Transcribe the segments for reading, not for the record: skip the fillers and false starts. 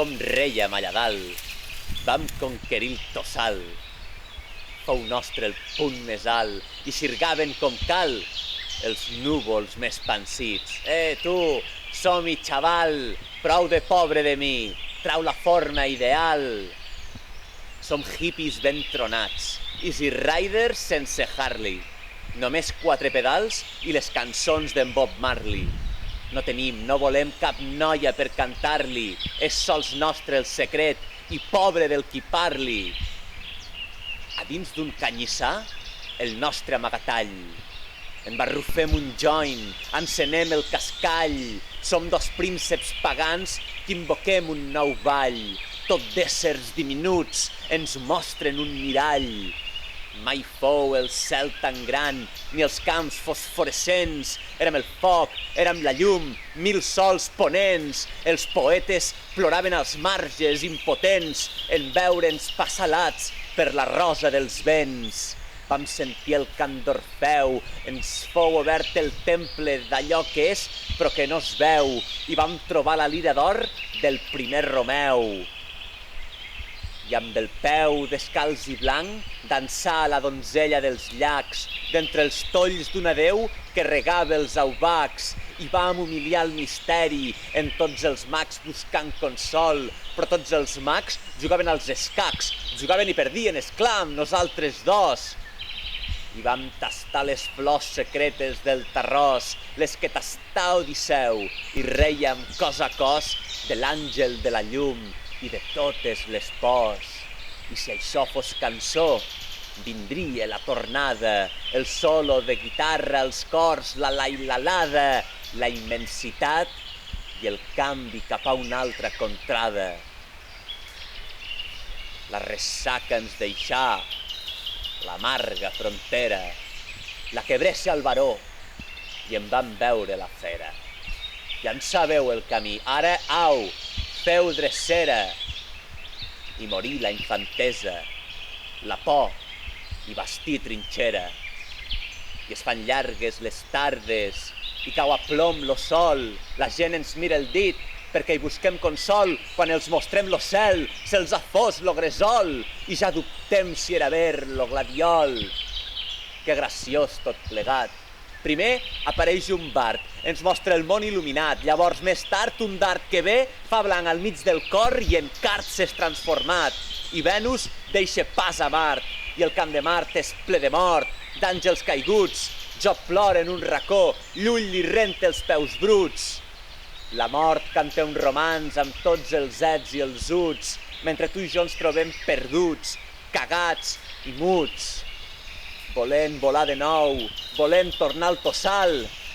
com rèiem allà dalt, vam conquerir el tossal. Fou nostre el punt més alt i xirgaven com cal els núvols més pansits. Tu, som-hi, xaval, prou de pobre de mi, trau la forma ideal. Som hippies ben tronats, Easy Riders sense Harley, només 4 pedals i les cançons d'en Bob Marley. No tenim, no volem cap noia per cantar-li, és sols nostre el secret i pobre del qui parli. A dins d'un canyissar, el nostre amagatall. Embarrufem un joint, encenem el cascall. Som 2 prínceps pagans que invoquem un nou ball. Tot d'éssers diminuts ens mostren un mirall. Mai fou el cel tan gran, ni els camps fosforescents. Érem el foc, érem la llum, 1000 sols ponents. Els poetes ploraven als marges, impotents, en veure'ns passalats per la rosa dels vents. Vam sentir el cant d'Orfeu, ens fou obert el temple d'allò que és però que no es veu, i vam trobar la lira d'or del primer Romeu. I amb el peu descalç i blanc dansar la donzella dels llacs d'entre els tolls d'una deu que regava els aubacs, i vam humiliar el misteri en tots els mags buscant consol, però tots els mags jugaven als escacs, jugaven i perdien, esclar, amb nosaltres dos. I vam tastar les flors secretes del terrós, les que tastà Odisseu, i rèiem cos a cos de l'àngel de la llum i de totes les pors. I si això fos cançó, vindria la tornada, el solo de guitarra, els cors, la lailalada, la immensitat i el canvi cap a una altra contrada. La ressaca ens deixà, l'amarga frontera, la que breça al baró, i en vam veure la fera. Ja en sabeu el camí, ara, au, feu drecera, i morí la infantesa, la por i bastir trinxera. I es fan llargues les tardes, i cau a plom lo sol, la gent ens mira el dit, perquè hi busquem consol, quan els mostrem lo cel, se'ls ha fos lo gresol, i ja dubtem si era ver lo gladiol. Que graciós tot plegat. Primer apareix un bard, ens mostra el món il·luminat, llavors més tard un dard que ve fa blanc al mig del cor i en cart s'és transformat, i Venus deixa pas a Mart, i el camp de Mart és ple de mort, d'àngels caiguts. Jo ploro en un racó, l'ull li renta els peus bruts. La mort canta un romanç amb tots els ets i els uts, mentre tu i jo ens trobem perduts, cagats i muts. Volent volar de nou, volent tornar al tossal,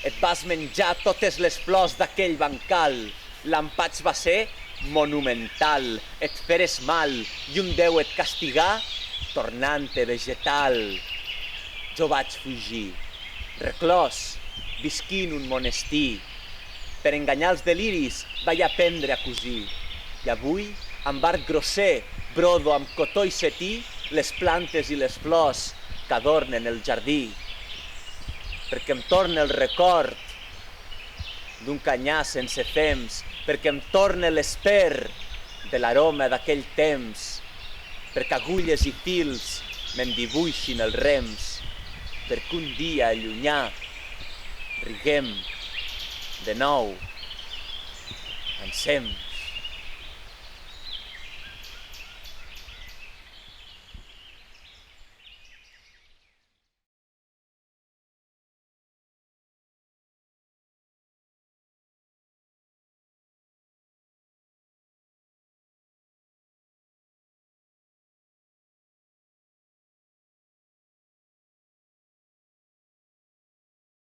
et vas menjar totes les flors d'aquell bancal. L'empatx va ser monumental, et feres mal, i un déu et castigà tornant-te vegetal. Jo vaig fugir, reclòs, visquint un monestir. Per enganyar els deliris vaig aprendre a cosir. I avui, amb art grosser, brodo amb cotó i setí les plantes i les flors que adornen el jardí. Perquè em torna el record d'un canyar sense fems, perquè em torna l'esper de l'aroma d'aquell temps, perquè agulles i fils me'n dibuixin els rems, perquè un dia llunyà riguem de nou, pensem